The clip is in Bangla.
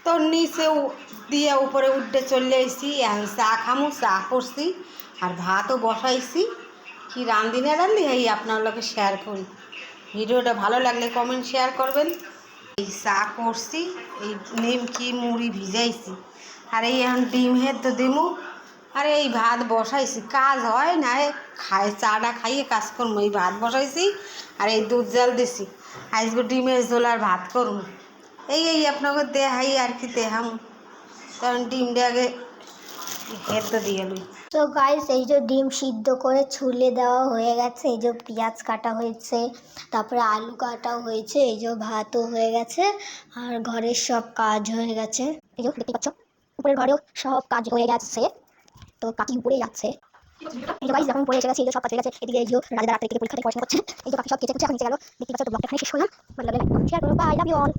তো নিচে দিয়ে উপরে উঠে চলে এসেছি। এখন চা খামু, চা করছি আর ভাতও বসাইছি। কি রান্ধি না রান্ধি এই আপনার লোকে শেয়ার করি। ভিডিওটা ভালো লাগলে কমেন্ট শেয়ার করবেন। এই চা করছি, এই নিমকি মুড়ি ভিজাইছি আর এই এখন ডিম হেদ্ধ দিমু আর এই ভাত বসাইছি। কাজ হয় না, খায় চাটা খাইয়ে কাজ করবো। এই ভাত বসাইছি আর এই দুধ জাল দিছি। আজকে ডিমের ঝোল আর ভাত করবো। এই আপনাকে দেখাই আর কি দেখাম। কারণ ডিমটা আগে হেদ্ধ দিয়ে লই। তো গাইস, এই যে ডিম সিদ্ধ করে ছুলে দেওয়া হয়ে গেছে, এই যে পেঁয়াজ কাটা হয়েছে, তারপরে আলু কাটা হয়েছে, এই যে ভাতও হয়ে গেছে আর ঘরের সব কাজ হয়ে গেছে। এই যে দেখতে পাচ্ছ উপরের ঘরেও সব কাজ হয়ে গেছে। তো কাকি উপরে যাচ্ছে। এই যে গাইস যখন পড়ে এসে গেছে, এই যে সব কাজ হয়ে গেছে। এদিকে এই যে রাজা রাত্রে থেকে পরীক্ষা থেকে পড়াশোনা করছে। এই যে কাকি সব কেচে কুচে এখন নিচে গেল। দেখতে পাচ্ছ তো ব্লগটা এখানে শেষ করলাম। ভালো লাগলে লাইক শেয়ার করো। Bye, love you all.